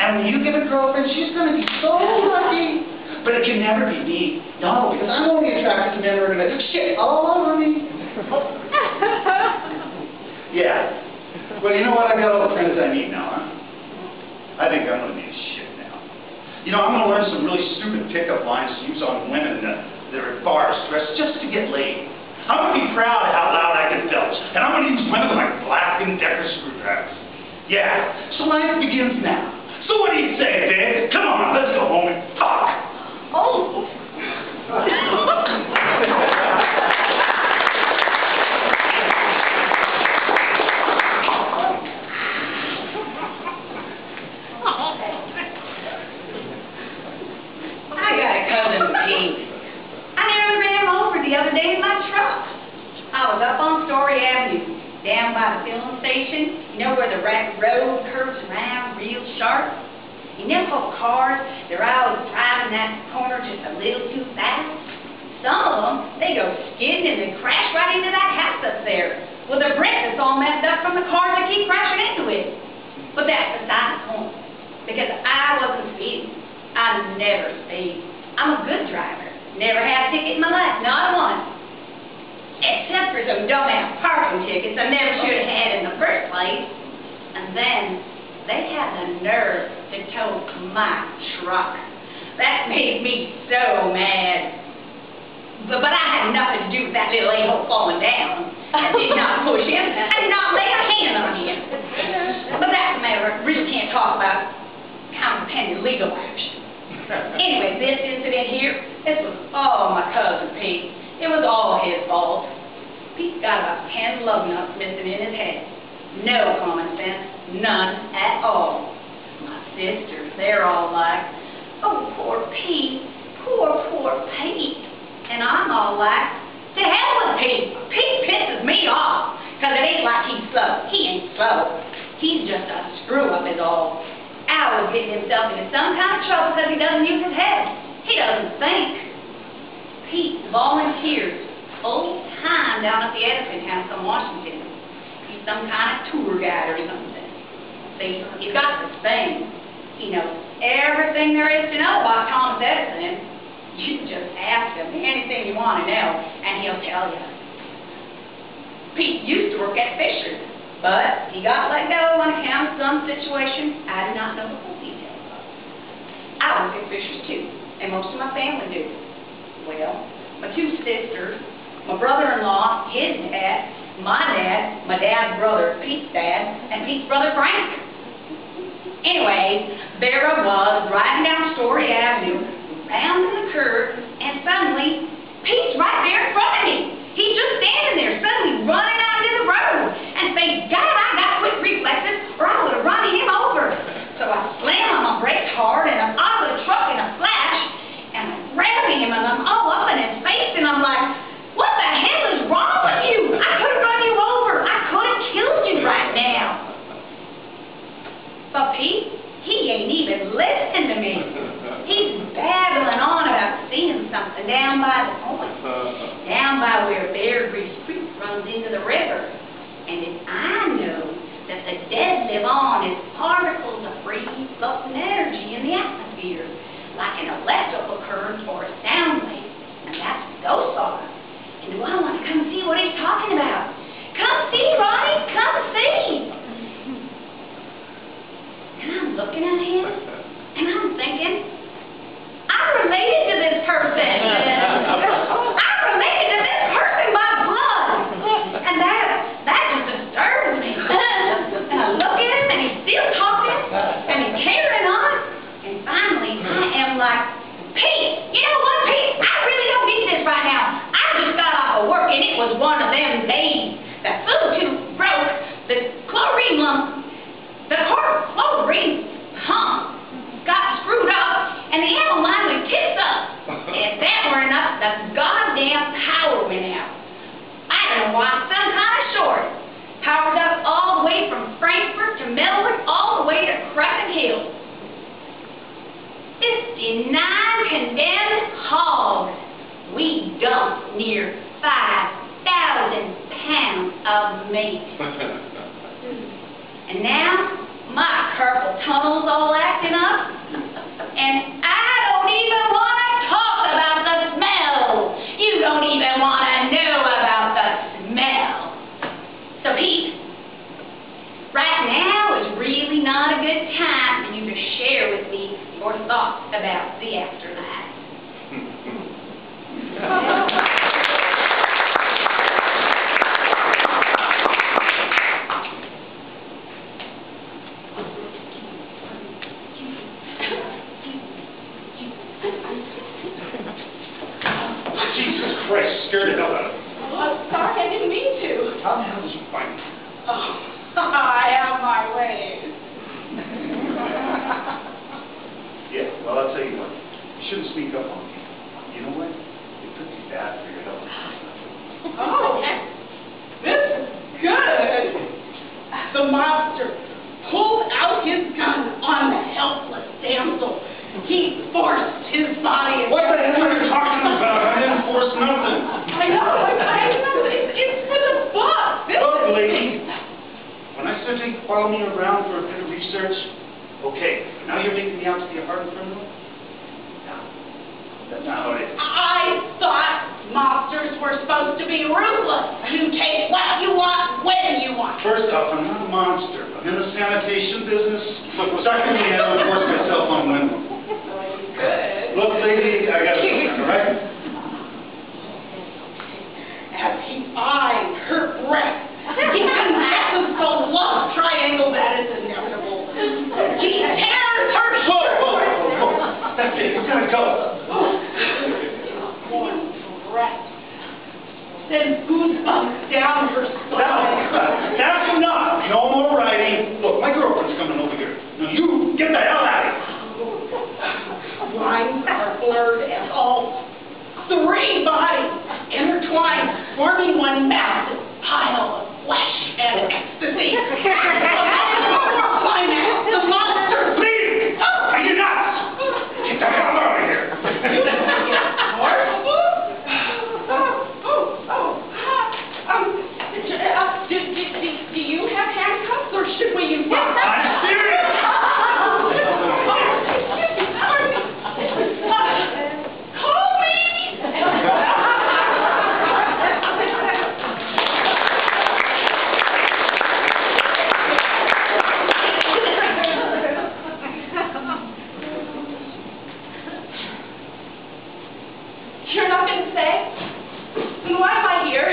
And when you get a girlfriend, she's going to be so lucky. But it can never be me. No, because I'm only attracted to men who are going to shit all over me. Yeah. Well, you know what? I got all the friends I need now, huh? I think I'm going to need shit now. You know, I'm going to learn some really stupid pickup lines to use on women that are at bars dressed just to get laid. I'm going to be proud of how loud I can belch. And I'm going to use women like Black & Decker screwdrivers. Yeah. So life begins now. So what do you say, babe? Come on, let's go home and fuck. Oh. The other day in my truck. I was up on Story Avenue, down by the filling station, you know where the road curves around real sharp? You know how cars, they're always driving that corner just a little too fast? Some of them, they go skidding and they crash right into that house up there, with the brick that's all messed up from the cars that keep crashing into it. But that's beside the point, because I wasn't speeding. I never speed. I'm a good driver. Never had a ticket in my life, not one. Except for some dumbass parking tickets I never should have had in the first place. And then, they had the nerve to tow my truck. That made me so mad. But I had nothing to do with that little a-hole falling down. I did not push him. I did not lay a hand on him. But that's a matter I really can't talk about. How pending legal action. Anyway, this incident here, this was all my cousin Pete. It was all his fault. Pete's got about 10 lug nuts missing in his head. No common sense, none at all. My sisters, they're all like, oh, poor Pete, poor Pete. And I'm all like, to hell with Pete. Pete pisses me off, because it ain't like he's slow. He ain't slow. He's just a screw-up is all. Always getting himself into some kind of trouble because he doesn't use his head. He doesn't think. Pete volunteers full time down at the Edison House in Washington. He's some kind of tour guide or something. See, he's got this thing. He knows everything there is to know about Thomas Edison. You just ask him anything you want to know, and he'll tell you. Pete used to work at Fisher's. But he got let go on account of some situation I did not know the full details of. I work at Fisher's too, and most of my family do. Well, my two sisters, my brother-in-law, his dad, my dad's brother, Pete's dad, and Pete's brother Frank. Anyway, there I was, riding down Story Avenue, rounding the curve, and suddenly, Pete's right there in front of me. He's just standing there, suddenly running out into the road. And thank God I got quick reflexes, or I would have run him over. So I slammed on my brakes hard, and I'm out of the truck in a flash, and I'm grabbing him, and I'm all up in his face, and I'm like, what the hell is wrong with you? I could have run you over. I could have killed you right now. But Pete, he ain't even listening to me. He's babbling on about seeing something down by the point, down by where Bear Grease Creek runs into the river. And if I know that the dead live on as particles of free floating energy in the atmosphere, like an electrical current or a sound wave, and that's what ghosts are. And do I want to come see what he's talking about? Come see, Ronnie, come see! And I'm looking at him, and I'm thinking, I'm related to this person. I'm related to this person by blood. And that just disturbs me. And I look at him, and he's still talking, and he's carrying on. And finally, I am like, Pete, you know what, Pete? I really don't need this right now. I just got off of work, and it was one of them days. The food tube broke, the chlorine lump, the chlorine pump got screwed up, and the ammo line went tits up. If that weren't enough, the goddamn power went out. I don't know why, some kind of short. Powered up all the way from Frankfurt to Melbourne, all the way to Crescent Hill. 59 condemned hogs. We dumped near 5,000 pounds of meat. And now, my carpal tunnels all acting up. And I don't even want to talk about the smell. You don't even want to know about the smell. So, Pete, right now is really not a good time for you to share with me your thoughts about the afterlife. Jesus Christ, scared the hell out of me. Oh, sorry, I didn't mean to. How the hell did you find me? Oh, I have my ways. Yeah, well, I'll tell you what. You shouldn't sneak up on me. You know what? It could be bad for your health. Oh, this is good. The monster pulled out his gun on the helpless damsel. He forced his body. What the hell are you talking about? I didn't force nothing. I know. It's for the book. Look, lady. When I said you follow me around for a bit of research, okay, now you're making me out to be a hardened criminal? No. That's not how it is. I thought monsters were supposed to be ruthless. You take what you want when you want. First off, I'm not a monster. I'm in the sanitation business. Secondly, I don't force myself on women. Good. Look, lady, I got a friend, all right? As he eyed her breath, he confesses the love triangle that is inevitable. He tears her shirt. That's it. You're gonna go. One breath. Then goosebumps down her spine. That's enough. No more writing. Look, my girlfriend's coming over here. Now you get the hell out of here. Lines are blurred and all three bodies intertwined, forming one massive pile of flesh and ecstasy. Climax, the monster. Please! Are you nuts? Get the hell out of here. Do you have handcuffs or should we use them? I'm serious. Call me! You're not going to say? Then why am I here?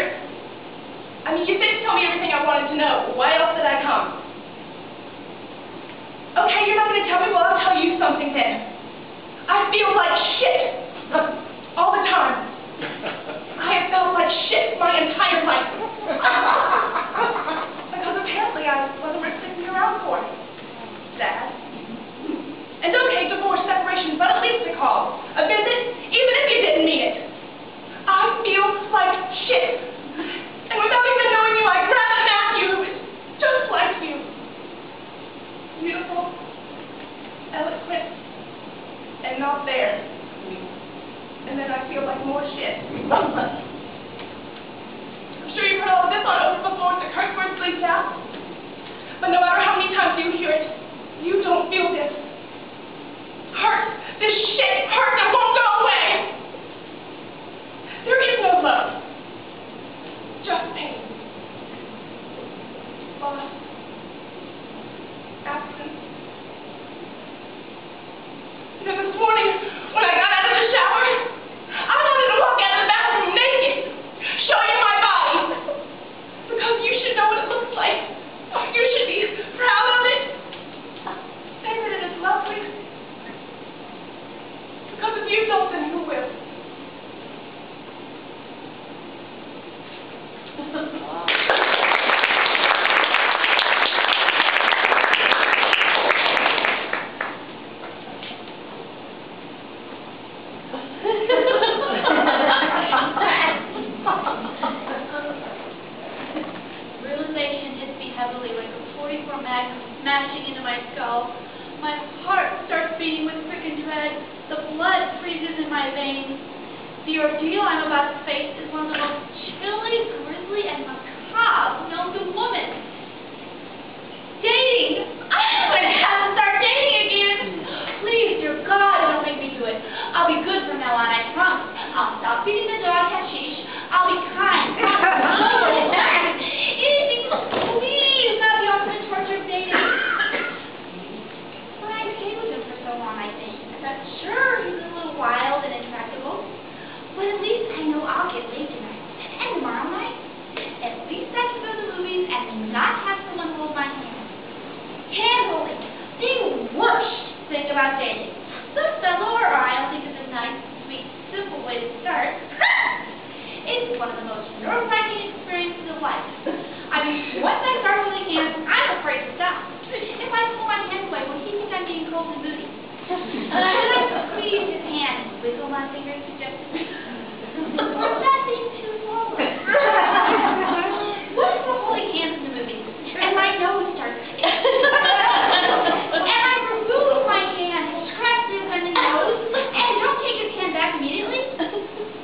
I mean, you didn't tell me everything I wanted to know. Why else did I come? Okay, you're not going to tell me? Well, I'll tell you something then. I feel like shit. All the time. I have felt like shit my entire life. Because apparently I wasn't worth sticking around for. Sad. And okay, divorce, separation, but at least a call. A visit, even if you didn't mean it. I feel like shit. And without even knowing you, I grab a Matthew who is just like you. Beautiful, eloquent, and not there. And then I feel like more shit. I'm sure you've heard all of this on Over before with the curse word sleeps out. But no matter how many times you hear it, you don't feel this. Hurt. This shit hurt that won't go away. There is no love. Just pain. Loss. Absence. You know, this morning, when I got out of the shower, I wanted to walk out of the bathroom naked, show you my body. Because you should know what it looks like. You should be proud of it. Say that it is lovely. Because if you don't, then who will? Realization hits me heavily like a 44 Magnum smashing into my skull. My heart starts beating with freaking dread. The blood freezes in my veins. The ordeal I'm about to face is one of the most chilly, grisly, and macabre known to woman. Dating! I don't even have God, don't make me do it. I'll be good from now on, I promise. I'll stop feeding the dog hashish. I'll be kind. Anything, please, not the ultimate torture of dating. But I stayed with him for so long, I think. I thought, sure, he's a little wild and intractable, but at least I know I'll get laid tonight. And tomorrow night, at least I can go to the movies and not have someone hold my hand. Hand-holding, the worst thing about dating. Some fellow or I'll think it's a nice, sweet, simple way to start. It's one of the most nerve-wracking experiences of life. I mean, once I start holding hands, I'm afraid to stop. If I pull my hand away, will he think I'm being cold and moody? Should I squeeze his hand and wiggle my fingers suggestively? Or is that being too forward? What if we're holding hands in the movie, and my nose starts itching? And I remove my hand, scratch the offending nose, and don't take his hand back immediately?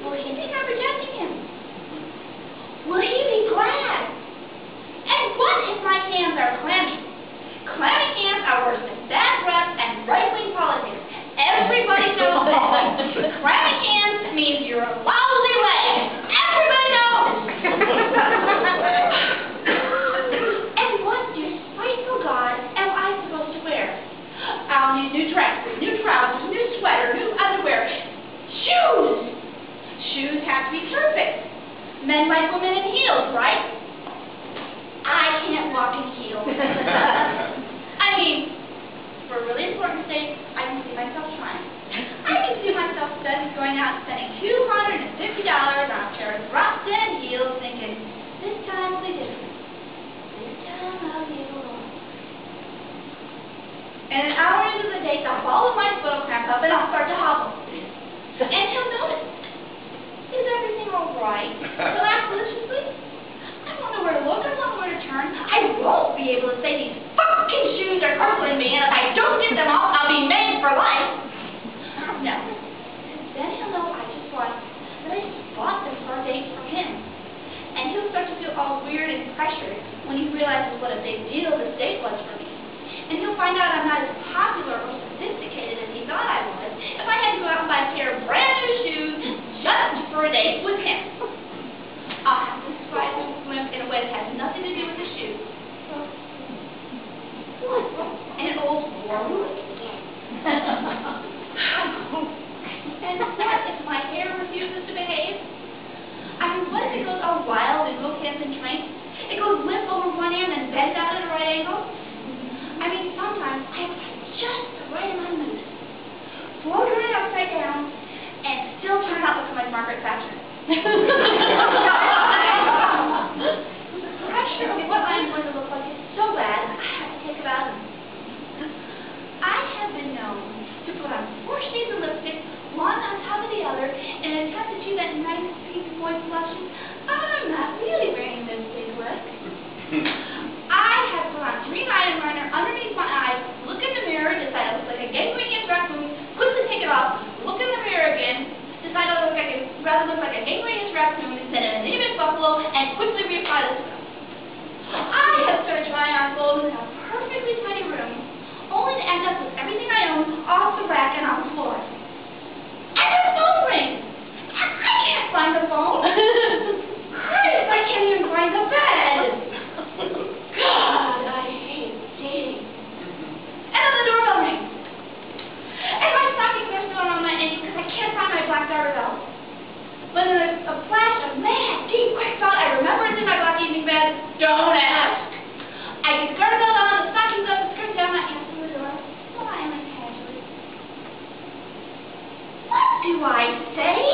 Will he think I'm rejecting him? Will he be glad? And what if my hands are clammy? Clammy hands are worse than bad breath and right-wing politics. Everybody knows that. Clammy hands means you're a lousy leg. Everybody knows. And what, dear spiteful God, am I supposed to wear? I'll need new dresses, new trousers, new sweater, new underwear. Shoes! Shoes have to be perfect. Men like women in heels, right? I can't walk in heels. I mean, for really important things, I can see myself trying. I can see myself going out and spending $250 on a pair of drop-dead heels, thinking, this time will be different. This time I'll be alone. And an hour into the date, the ball of my foot will cramp up and I'll start to hobble. And he'll notice. Is everything all right? He'll ask maliciously. I don't know where to look. I don't know where to turn. I won't be able to say these fucking shoes are crippling me, and if I don't get them off, I'll be made for life. No. Then he'll know I just bought them for a date for him. And he'll start to feel all weird and pressured when he realizes what a big deal this date was for me. And he'll find out I'm not as popular or sophisticated as he thought I was if I had to go out and buy a pair of brand new shoes just for a date with him. I'll have to describe his swim in a way that has nothing to do with the shoes. An old war wound? And what if my hair refuses to behave? I mean, what if it goes all wild and coquette and trained? It goes limp over one ear and then bends out at a right angle? I mean, sometimes I have just the right amount of moves. Float around upside down and still turn out looking like Margaret Thatcher. Pressure of what I'm going to look like is so bad, I have to take about it. I have been known to put on 4 shades of lipstick, one on top of the other, in an attempt to achieve that nice, pink, moist blushing. I'm not really wearing this big look. I have put on green eyeliner underneath my eyes, look in the mirror, decide I look like a gangrene raccoon, quickly take it off, look in the mirror again, decide I rather look like a gangrene raccoon instead of an anemic buffalo, and quickly reapply the stuff. I have started trying on clothes in a perfectly tidy room, only to end up with everything I own off the rack and on the floor. And the phone rings! I can't find the phone! Christ, I can't even find the bed! God, I hate dating. And then the doorbell rings. And my stockings are still on my ankle because I can't find my black garter belt. But in a flash of mad, deep, quick thought, I remember it's in my black evening bed. Don't ask. I get the garter belt on, the stockings up, the skirt down, I answer the door, smiling casually. What do I say?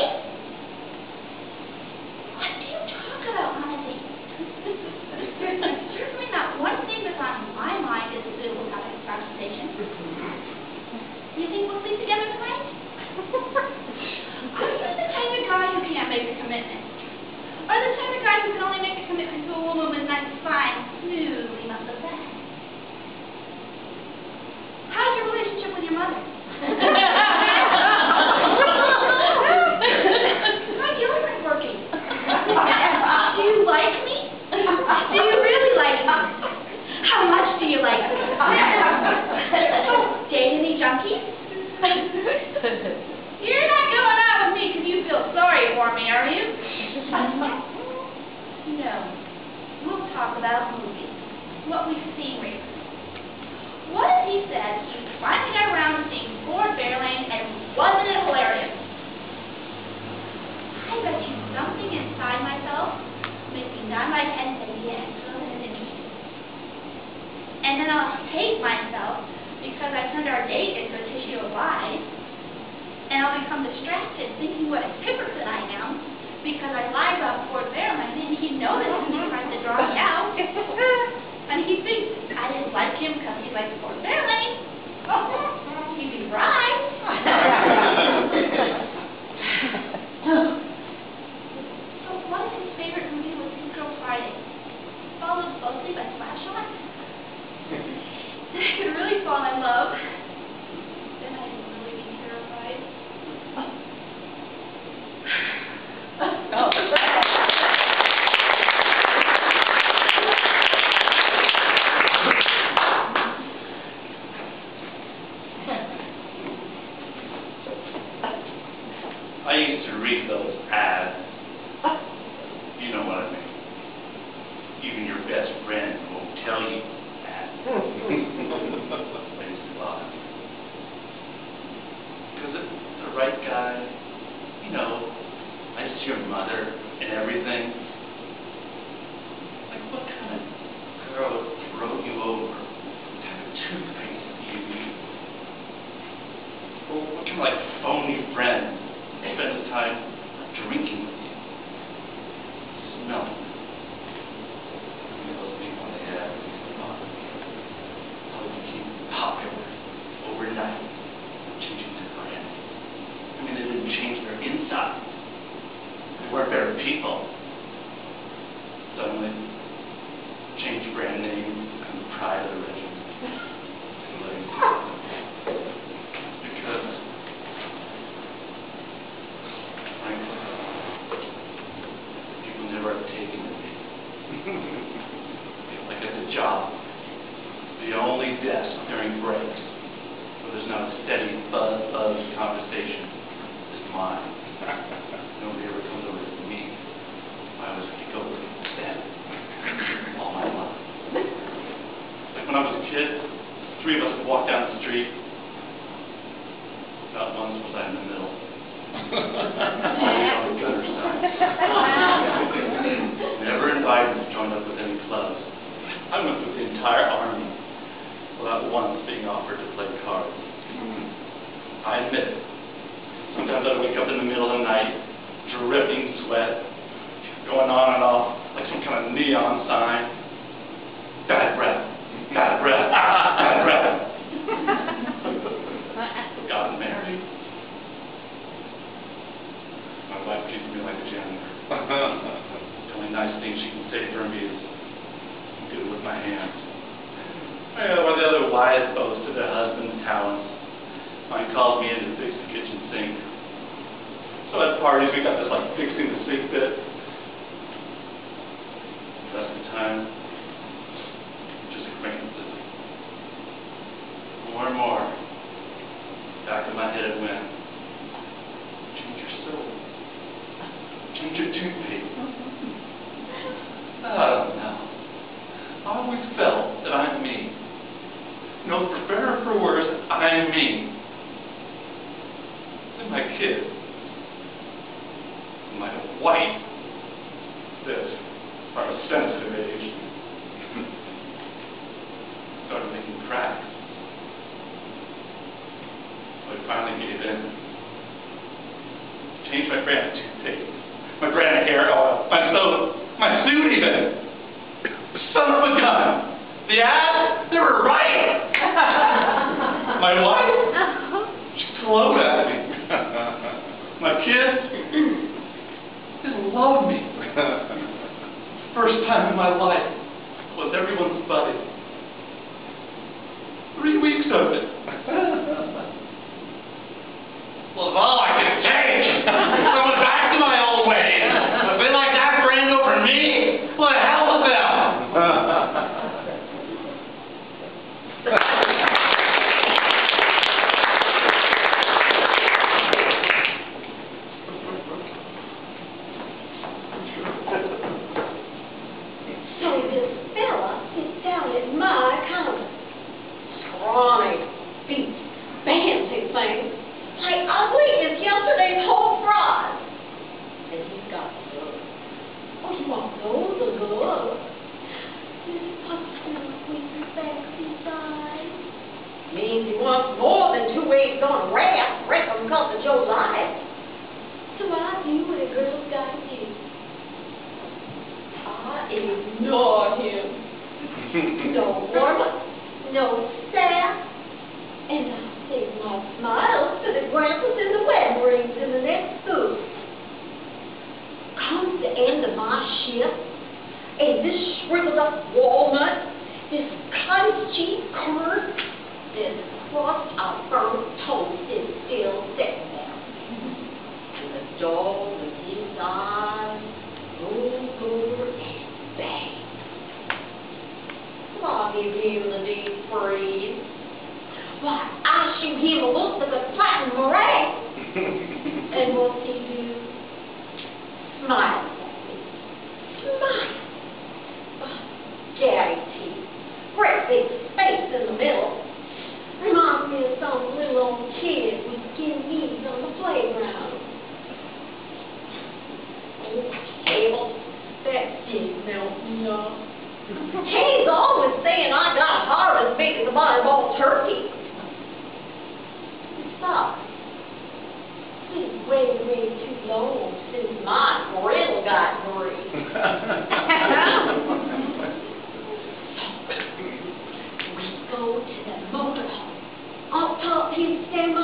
What do you talk about on a date? There's certainly not one thing that's on my mind as a suitable topic of conversation. Do you think we'll sleep together tonight? Are you the type of guy who can't make a commitment? Or the type of guy who can only make a commitment to a woman with nice, fine, smoothly muscled back? How's your relationship with your mother? me, are you? No. We'll talk about movies. What we've seen recently. What if he said he was finally got around to seeing Ford Fairlane and wasn't it hilarious? I bet you something inside myself makes me nod my head and say, yes, wasn't it interesting? And then I'll hate myself because I turned our date into a tissue of lies. And I'll become distracted thinking what a hypocrite I am because I lied about Ford Fairlane and he knows that he tried to draw me out. And he thinks I didn't like him because he likes Ford Fairlane. He'd be right. So what if his favorite movie was His Girl Friday, followed closely by Slapshot? Then I could really fall in love. Then I'd really be terrified. I used to read those ads. You know what I mean. Even your best friend won't tell you that. I used to love it. Because it's the right guy, you know, nice to your mother and everything. Like, what kind of girl would throw you over? What kind of toothpaste do you use? Or what kind of, like, phony friend spend the time drinking with you? Smell it. Those people on the head, how they became popular overnight, changing their brand. I mean, they didn't change their inside. They weren't better people. Suddenly, changed brand name and the pride of the regiment. Because, frankly, people never have taken to me. Like at the job, the only desk during breaks where there's not a steady buzz conversation is mine. Nobody ever comes over to me. I always kick over to stand all my life. Like when I was a kid, three of us would walk down the street. Not once was I in the middle. Always on the gutter side. Never invited to join up with any clubs. I went with the entire army without once being offered to play cards. I admit it. Sometimes I'd wake up in the middle of the night, dripping sweat, going on and off like some kind of neon sign. Bad breath, bad breath, bad breath. Got married. My wife treats me like a janitor. The only nice thing she can say for me is, I'm good with my hands. Or the other wives boast of their husband's talents. Mine calls me in to fix the kitchen sink. So at parties, we got this like fixing the sink bit. The rest of the time, just acquaintances. More and more, back in my head it went, change your soap. Change your toothpaste. I don't know. I always felt that I'm me. You know, for better or for worse, I'm me. Then my kids, my wife, this, are a sensitive age, started making cracks. So I finally gave in. Changed my brand of toothpaste, my brand of hair oil, my soap, my suit even. Son of a gun. The ads, they were right. My wife, she glowed at me. My kids, they love me. First time in my life was everyone's buddy. 3 weeks of it. Well, if all I could take, I went back to my old ways. If they like that brand over me, well, the hell with them. because of Joe's life. So I do what a girl's got to do. I ignore him. No warm-up, no staff, and I save my smiles to the grandpas and the wedding rings in the next booth. Comes the end of my shift, and this shriveled up walnut, this cottage cheese curd, this crust of burnt toast is still sitting there. And the dog with his eyes rolled over and bang. I give him the deep freeze. Why, I shoot him a look with a platinum meringue. And what's he do? Smiles at me. Smiles. Oh, daddy teeth. Great big space in the middle. Reminds me of some little old kid with skin knees on the playground. Oh, Abel, that didn't melt me up. He's always saying I got a heart as big as a volleyball turkey. Stop. It's way, way too long since my grill got greased. We go to the motorhome. I'll top his semi.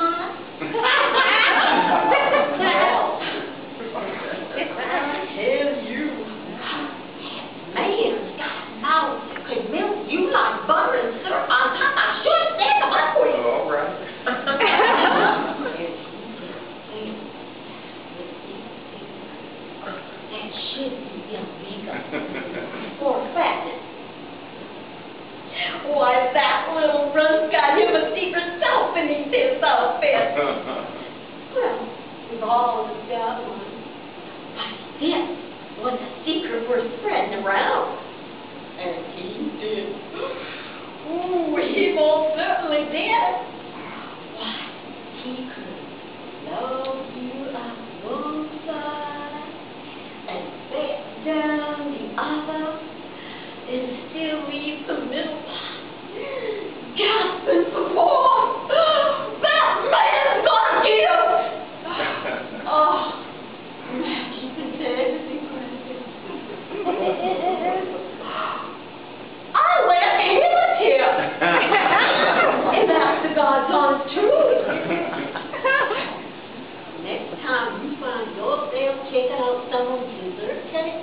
Well, I tell you, man's got a mouth that could melt you like butter and syrup on top of short stack of buckwheat. All right. That should be illegal. For a fact. Why, that little runt's got him a secret self beneath his outfit. Well, we've all got one. But this was a secret we're spreading around. And he did. Ooh, he most certainly did. Why, he could love you on one side and back down the other and still leave the middle gasping for more. That man's gonna get him. Oh, imagine that is incredible. I laugh at him here. And that's the God's honest truth. Next time you find yourself checking out someone's dessert cake,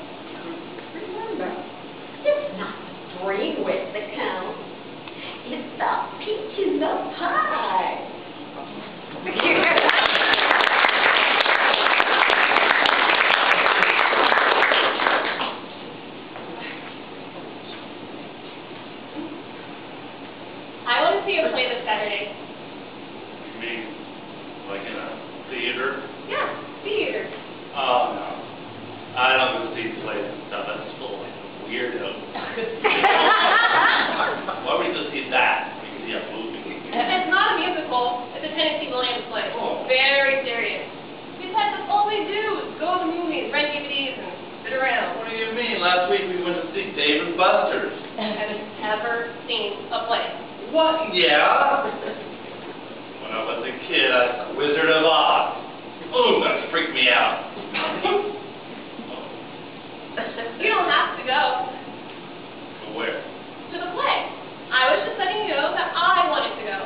remember, it's not the dream with that counts. It's the peach in the pie. I want to see a play this Saturday. You mean, like in a theater? Yeah, theater. Oh, no. I don't go see plays and stuff. That's full of weirdos. Why would you go see that? You can see a movie. It's not a musical. It's a Tennessee Williams play. Oh. Very serious. Besides, that's all we do is go to the movies, rent DVDs, and sit around. What do you mean? Last week we went to see Dave and Buster's. Haven't ever seen a play. What? Yeah? When I was a kid, I saw Wizard of Oz. Ooh, that freaked me out. You don't have to go Go where? to the play. I was just letting you know that I wanted to go.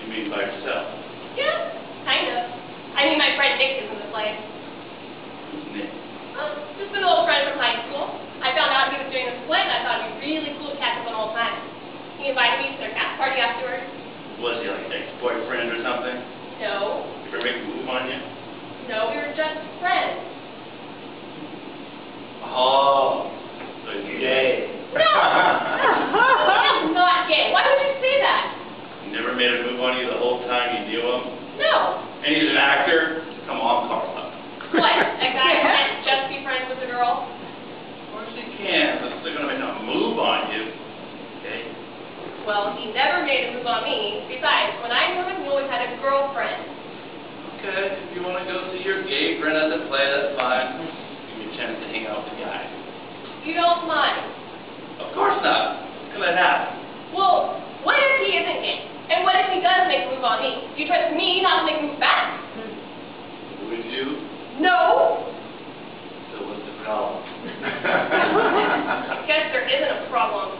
You mean by yourself? Yeah, kind of. I mean, my friend Nick is in the play. Who's Nick? Just an old friend from high school. I found out he was doing this play, and I thought it'd be really cool to catch up on old times. He invited me to their cast party afterwards. Was he like an ex-boyfriend or something? No, Did he ever make a move on you? no, we were just friends. Oh, so he's gay. No! He's not gay. Why would you say that? He never made a move on you the whole time you knew him? No. And he's an actor? Come on, Carla. What? A guy can't just be friends with a girl? Of course he can, but they're going to make a move on you. Okay? Well, he never made a move on me. Besides, when I knew him, he always had a girlfriend. Okay, if you want to go see your gay friend at the play, that's fine. Give me a chance to hang out with the guy. You don't mind. Of course not. Could let happen. Well, what if he isn't gay? And what if he does make a move on me? Do you trust me not to make a move back? Would you? No. So what's the problem? I guess there isn't a problem.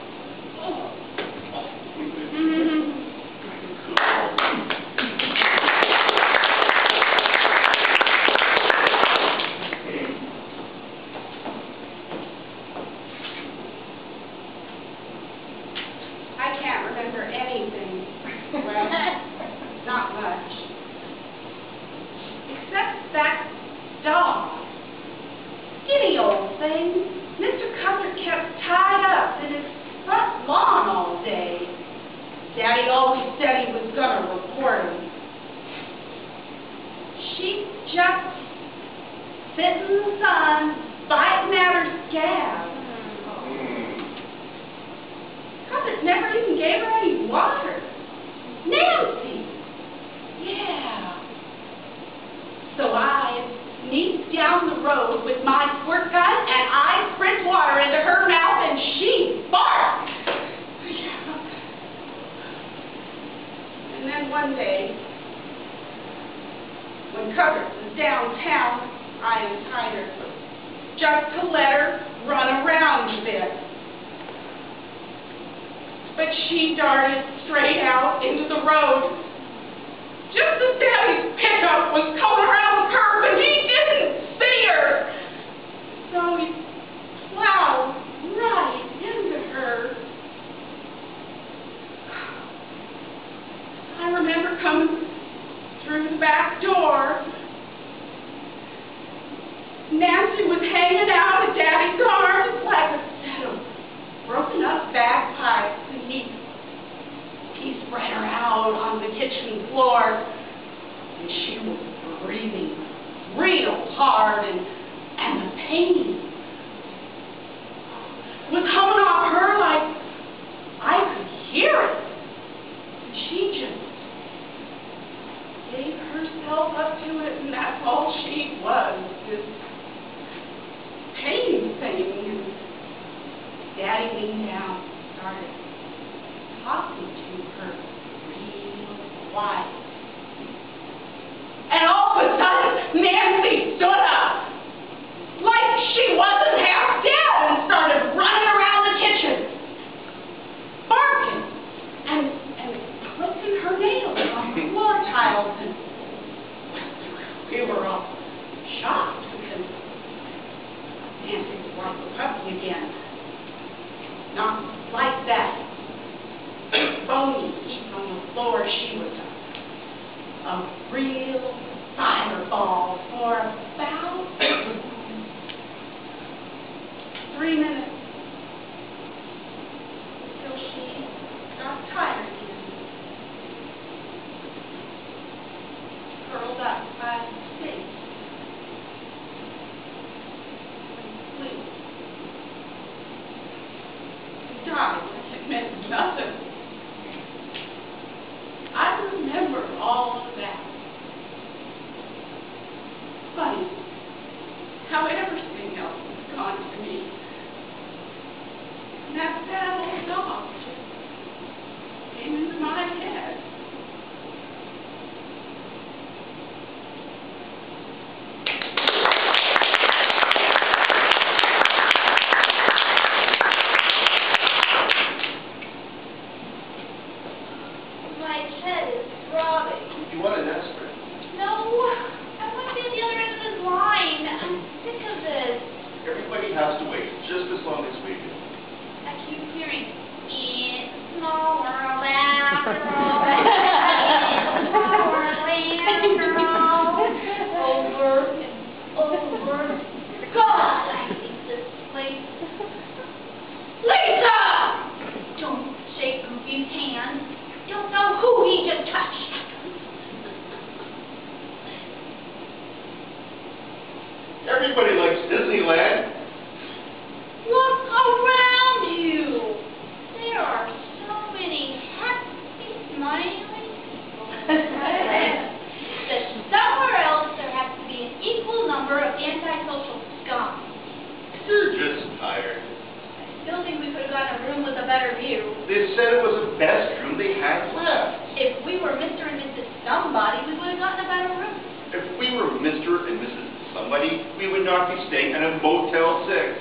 I can't remember anything. Well, not much. Except that dog. Skinny old thing. Mr. Cuthbert kept tied up in his front lawn all day. Daddy always said he was going to report him. She just sitting in the sun, biting at her scab. Cuthbert never even gave her any water. Nancy! Yeah. So I sneaked down the road with my squirt gun and I sprint water into her mouth and she barked. And then one day, when Cuthbert was downtown, I untied her just to let her run around a bit. But she darted straight out into the road. Just as Daddy's pickup was coming around the curve and he didn't see her. So he plowed right into her. I remember coming through the back door. Nancy was hanging out of Daddy's arms like a set of broken up bagpipes, and he spread her out on the kitchen floor, and she was breathing real hard, and the pain was coming off her like I could hear it. And she just gave herself up to it, and that's all she was, this pain thing. And Daddy leaned down and started talking to her real quiet. And all of a sudden, Nancy stood up, like she wasn't half dead, and started running around the kitchen, barking and clicking her nails on the floor tiles. And we were all shocked because Nancy was like a puppy again. Not like that bony heap on the floor. She was a real fireball for about 3 minutes until she got tired again. Curled up by the sink and sleep. Died like it meant nothing. I remember all of that. Funny how everything else was gone to me. And that sad old dog just came into my head. You want an aspirin? No, I want to be at the other end of this line. I'm sick of this. Everybody has to wait just as long as we do. I keep hearing, it's a small world after all. It's a small world after all. Over and over. God, I hate this place. Lisa! Don't shake Goofy's hand. Don't know who he just touched. Everybody likes Disneyland. Look around you. There are so many happy, smiling people. That somewhere else there has to be an equal number of antisocial scum. You're just tired. I still think we could have gotten a room with a better view. They said it was the best room they had left. If somebody, we would have gotten a better room. If we were Mr. and Mrs. Somebody, we would not be staying at a Motel 6.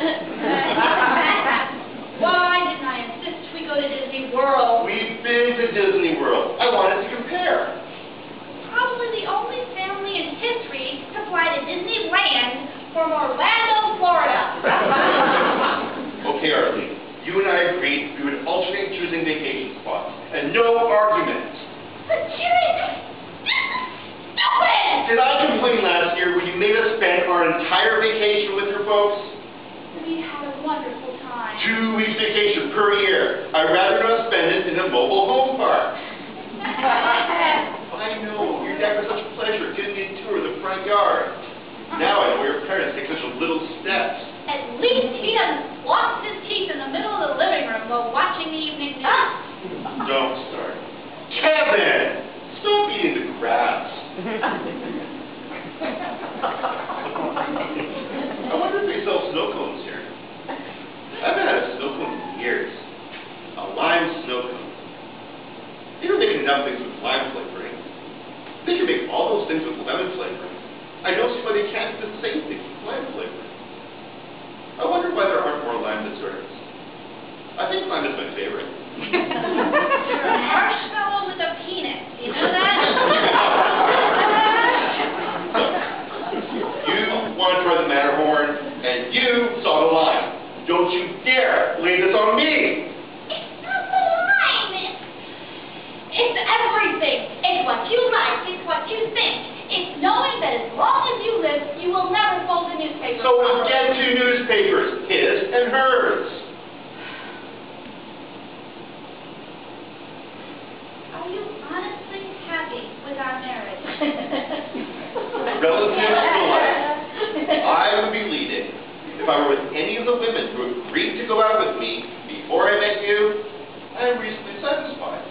Why didn't I insist we go to Disney World? We've been to Disney World. I wanted to compare. Probably the only family in history to fly to Disneyland from Orlando, Florida. Okay, Arlene. You and I agreed we would alternate choosing vacation spots. And no arguments. But Jerry, this is stupid! Did I complain last year when you made us spend our entire vacation with your folks? We had a wonderful time. 2 weeks vacation per year. I'd rather not spend it in a mobile home park. I know. Your dad was such a pleasure giving me a tour of the front yard. Now I know your parents take such little steps. At least he doesn't floss his teeth in the middle of the living room while watching the evening news. Don't start. Kevin! Stop eating the grass. I wonder if they sell snow cones here. I haven't had a snow cone in years. A lime snow cone. They don't make enough things with lime flavoring. They can make all those things with lemon flavoring. I don't see why they can't do the same thing with lime flavoring. I wonder why there aren't more lime desserts. I think lime is my favorite. You're a marshmallow with a penis. You know that? You want to try the Matterhorn, and you saw the lime. Don't you dare lay this on me! It's not the line. It's everything. It's what you like. It's what you think. It's knowing that as long as you live, you will never fold a newspaper. So we'll get 2 newspapers, his and hers. Are you honestly happy with our marriage? Relative to life, I would be leading. If I were with any of the women who agreed to go out with me before I met you, I am reasonably satisfied.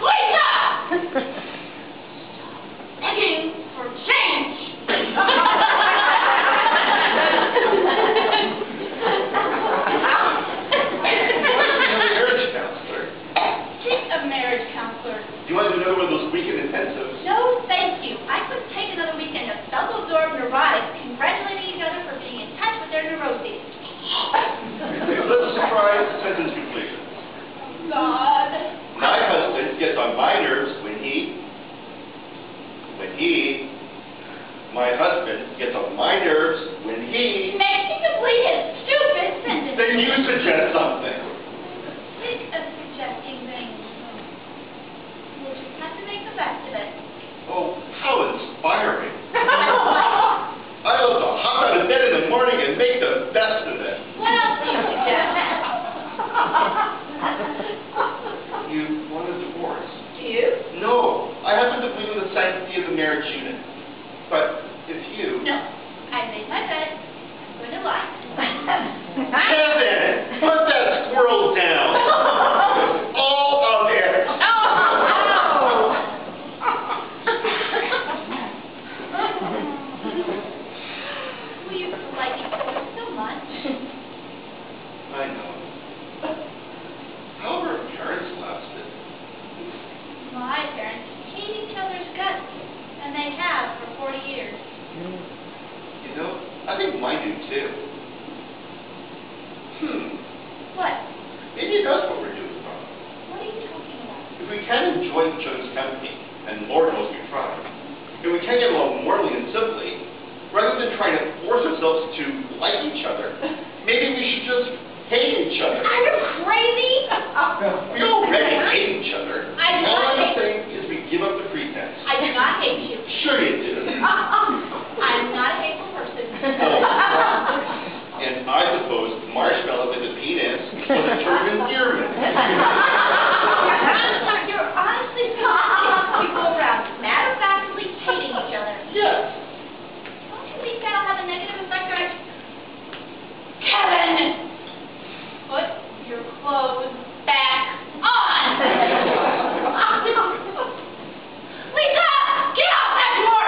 Lisa! Begging for change! Marriage counselor. Take a marriage counselor. Do you want to do another one of those weekend intensives? No, thank you. I couldn't take another weekend of self-absorbed neurotics congratulating each other for being in touch with their neuroses. Let's try sentence completion. God. My husband gets on my nerves my husband gets on my nerves when he... Makes me complete his stupid sentence. Then you suggest something. Sick of suggesting things. We'll just have to make the best of it. Oh, how inspiring. I love to hop out of bed in the morning and make the best of it. What else do you suggest? You want a divorce? Do you? No, I happen to believe in the sanctity of the marriage unit. But if you... No. I made my bed. I'm going to lie. Kevin! Put that squirrel down! All of it! We used to like each other so much. I know. How have our parents lasted? My parents hate each other's guts, and they have for 40 years. You know, I think mine do too. What? Maybe that's what we're doing wrong. What are you talking about? If we can't enjoy each other's company, and Lord knows we try, if we can't get along morally and civilly, rather than trying to force ourselves to like each other, maybe we should just hate each other. Are you crazy? We already hate each other. I do All not I'm hate- saying is we give up the pretense. I do not hate you. Sure you do. I'm not a hateful person. And I suppose marshmallow with a penis was a term of endearment. You're honestly talking people around matter-of-factly hating each other. Yes. Don't you think that'll have a negative effect on... Kevin! Put your clothes back on! Lisa! Get off that door!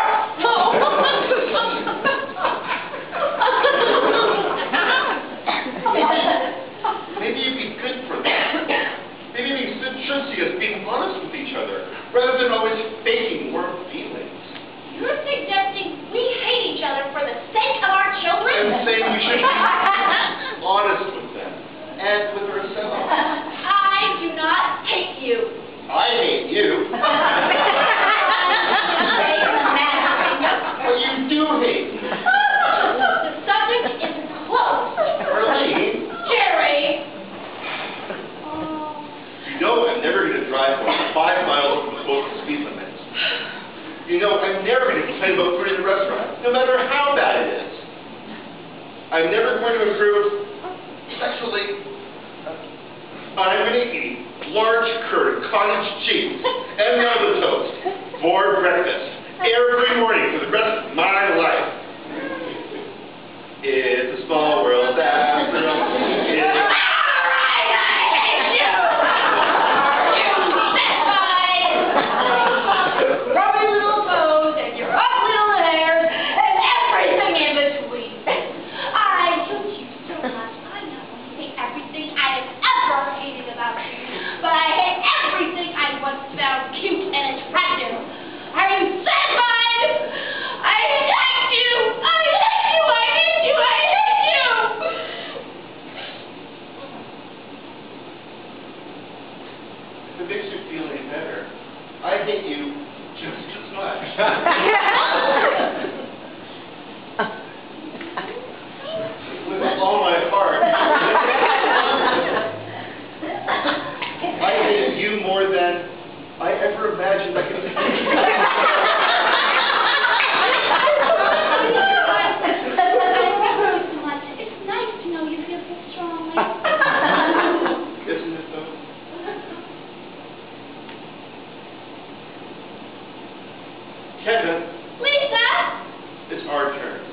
and vote for you in the restaurant, no matter how bad it is. I'm never going to improve sexually. I'm going to eat large curd, cottage cheese, and melba toast for breakfast every morning for the rest of my life. It's a small world after all. Grubby little toes and your ugly little hairs and everything in between. I hate you so much. I not only hate everything I have ever hated about you, but I hate everything I once found cute and attractive. Are you satisfied? I hate you! I hate you! I hate you! I hate you! If it makes you feel any better, I hate you just as much. With all my heart. I hate you more than I ever imagined I could hate you. It's nice to know you feel so strongly. Isn't it though? Kevin, Lisa! it's our turn.